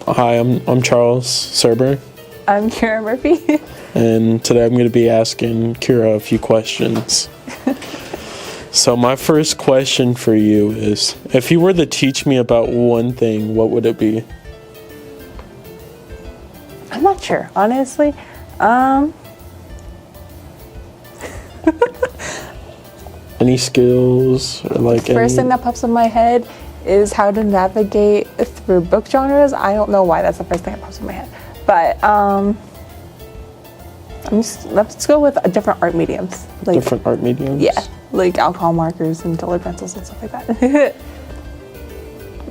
Hi, I'm Charles Serber, I'm Kira Murphy. and today I'm going to be asking Kira a few questions. So my first question for you is, if you were to teach me about one thing, what would it be? I'm not sure, honestly. Any skills or like First thing that pops in my head is how to navigate through book genres. I don't know why that's the first thing that pops in my head, but let's go with different art mediums. Like, different art mediums? Yeah, like alcohol markers and colored pencils and stuff like that.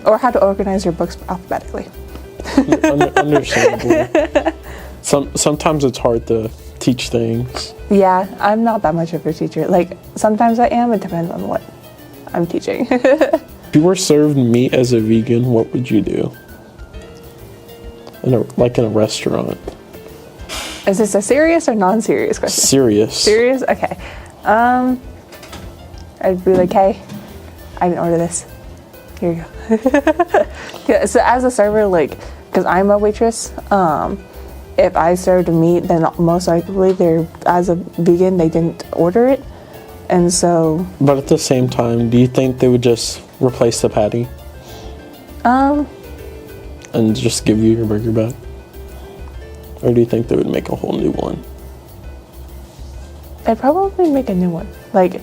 Or how to organize your books alphabetically. Understandable. Sometimes it's hard to teach things. Yeah, I'm not that much of a teacher. Like, sometimes I am. It depends on what I'm teaching. If you were served meat as a vegan, what would you do? In a restaurant. Is this a serious or non-serious question? Serious. Serious? Okay. I'd be like, hey, I didn't order this. Here you go. Yeah, so as a server, like, because I'm a waitress, if I served meat, then most likely as a vegan, they didn't order it. And so... But at the same time, do you think they would just replace the patty? And just give you your burger back? Or do you think they would make a whole new one? I'd probably make a new one. Like,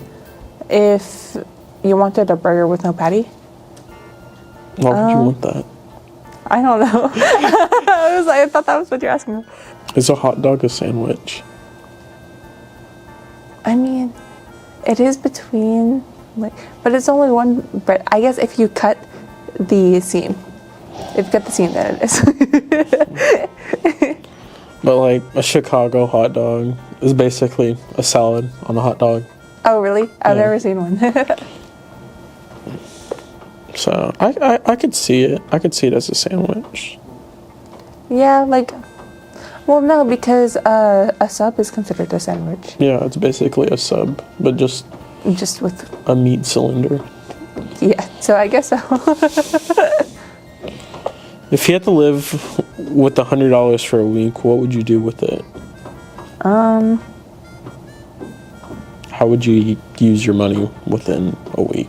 if you wanted a burger with no patty. Why would you want that? I don't know. I thought that was what you're asking. Is a hot dog a sandwich? I mean, it is between, like, but it's only one bread. I guess if you cut the seam. If you cut the seam, then it is. But like a Chicago hot dog is basically a salad on a hot dog. Oh, really? I've Yeah. never seen one. So I could see it. I could see it as a sandwich. Yeah, like, well, no, because a sub is considered a sandwich. Yeah, it's basically a sub, but just with, a meat cylinder. yeah, so I guess so. If you had to live with $100 for a week, what would you do with it? How would you use your money within a week?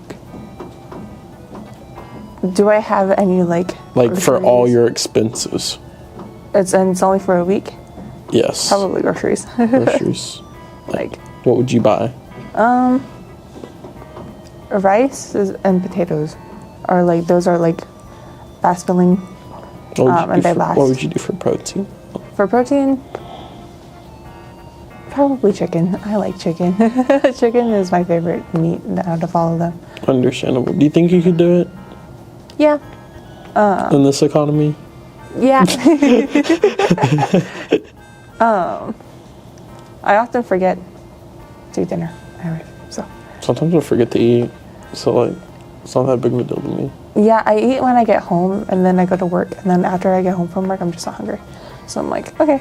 Do I have any, like for all groceries? your expenses? It's only for a week? Yes. Probably groceries. Groceries. Like, What would you buy? rice and potatoes are like, those are like fast filling. And they last. What would you do for protein? For protein, probably chicken. I like chicken. Chicken is my favorite meat out of all of them. Understandable. Do you think you could do it Yeah. in this economy? Yeah. I often forget to eat dinner. So. Sometimes I forget to eat, so like it's not that big of a deal to me. Yeah, I eat when I get home, and then I go to work, and then after I get home from work, I'm just not hungry. So I'm like, okay.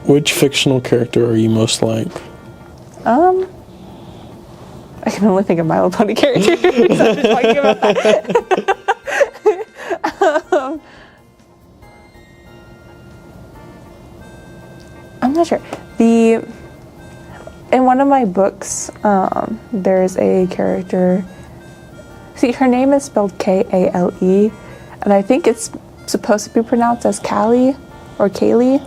Which fictional character are you most like? I can only think of My Little Pony characters. I'm just talking about that. I'm not sure. In one of my books, there's a character. See, her name is spelled Kale, and I think it's supposed to be pronounced as Callie or Kaylee.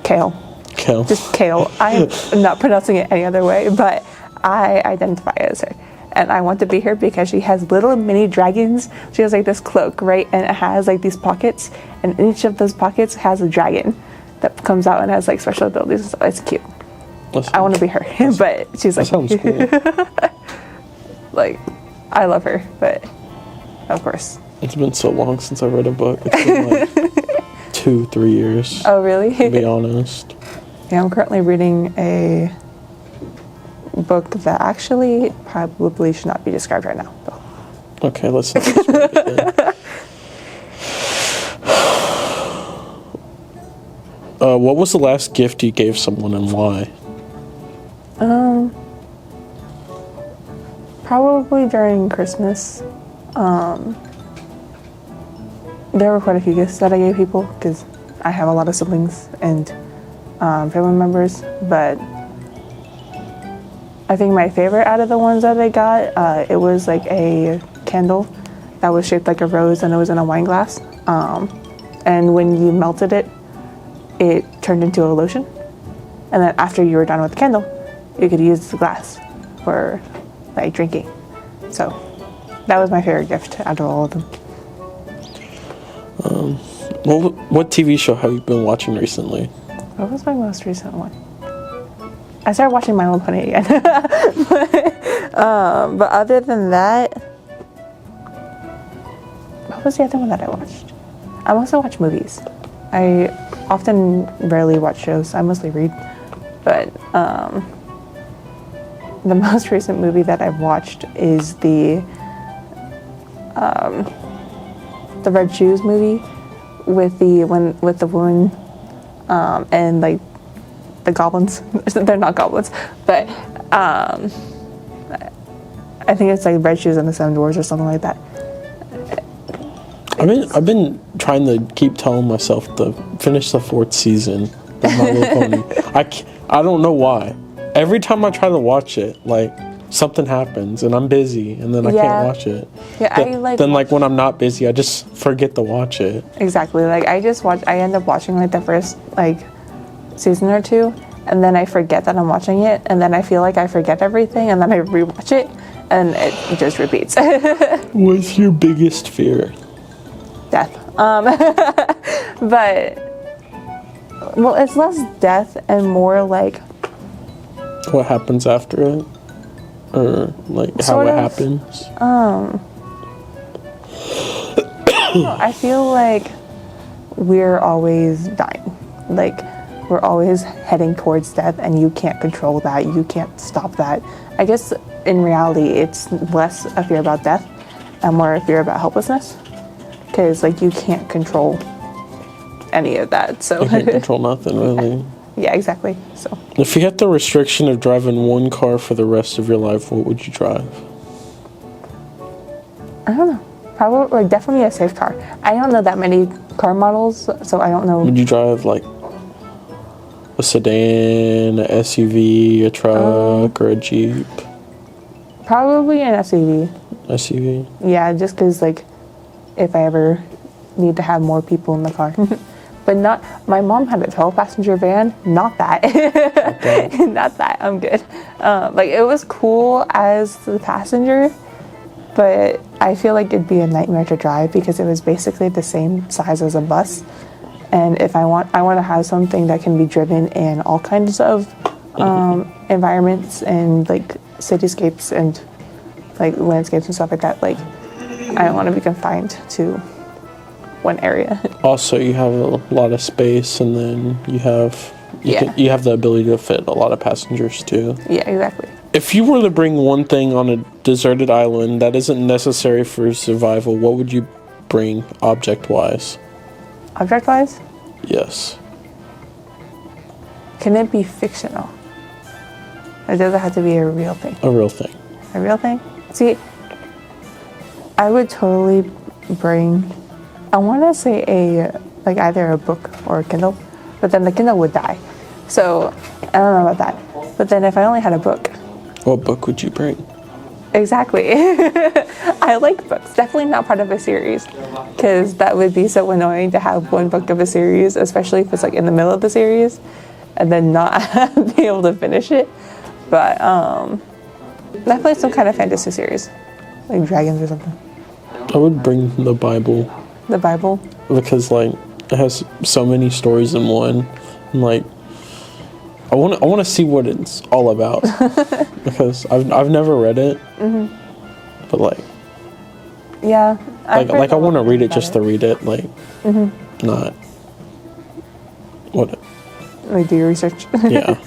Kale. Kale. Just Kale. I'm not pronouncing it any other way, but I identify as her. And I want to be her because she has little mini dragons. She has like this cloak, right? And it has like these pockets, and each of those pockets has a dragon that comes out and has like special abilities. So it's cute. I want to be her, but she's like, that sounds cool. like, I love her, but of course. It's been so long since I read a book. It's been like 2-3 years. Oh, really? To be honest. Yeah, I'm currently reading a book that actually probably should not be described right now. So. Okay, let's not describe it then. What was the last gift you gave someone and why? Probably during Christmas. There were quite a few gifts that I gave people because I have a lot of siblings and family members, but I think my favorite out of the ones that I got, it was like a candle that was shaped like a rose and it was in a wine glass. And when you melted it, it turned into a lotion. And then after you were done with the candle, you could use the glass for like drinking. So that was my favorite gift out of all of them. What TV show have you been watching recently? What was my most recent one? I started watching My Little Pony again. But other than that, what was the other one that I watched? I mostly watch movies. I often rarely watch shows. I mostly read. But the most recent movie that I've watched is the Red Shoes movie with the woman and like the goblins. They're not goblins, but I think it's like Red Shoes and the Seven Dwarfs or something like that. I've been trying to keep telling myself to finish the 4th season of My Little Pony. I don't know why. Every time I try to watch it, like something happens and I'm busy and then I can't watch it. Yeah, Then when I'm not busy, I just forget to watch it. Exactly. Like I end up watching like the first like season or two, and then I forget that I'm watching it, and then I feel like I forget everything, and then I rewatch it, and it just repeats. What's your biggest fear? Death. But well, it's less death and more like What happens after it? Or like how sort it of, happens? I feel like we're always dying. Like we're always heading towards death, and you can't control that. You can't stop that. I guess in reality, it's less a fear about death and more a fear about helplessness. Because like you can't control any of that. So You can't control nothing, really. Yeah, exactly. So If you had the restriction of driving one car for the rest of your life, what would you drive? I don't know. Probably like definitely a safe car. I don't know that many car models, so I don't know. Would you drive like a sedan, a SUV, a truck, or a Jeep? Probably an SUV. SUV? Yeah, just because like if I ever need to have more people in the car. But not, my mom had a 12-passenger van, not that. Not that, I'm good. Like it was cool as the passenger, but I feel like it'd be a nightmare to drive because it was basically the same size as a bus. And if I want to have something that can be driven in all kinds of environments and like cityscapes and like landscapes and stuff like that, like I don't want to be confined to one area. Also, you have a lot of space, and then you have the ability to fit a lot of passengers too. Yeah, exactly. If you were to bring one thing on a deserted island that isn't necessary for survival, what would you bring object-wise? Object-wise? Yes. Can it be fictional? Or does it have to be a real thing? A real thing. A real thing? See, I would totally bring, I want to say like either a book or a Kindle, but then the Kindle would die. So I don't know about that. But then if I only had a book. What book would you bring? Exactly. I like books. Definitely not part of a series, because that would be so annoying to have one book of a series, especially if it's like in the middle of the series, and then not be able to finish it. But definitely some kind of fantasy series, like dragons or something. I would bring the Bible. The Bible? Because like it has so many stories in one, and like I want to see what it's all about. Because I've never read it. Mm-hmm. But like yeah, like I want to read it just to read it, like not what like do your research. yeah.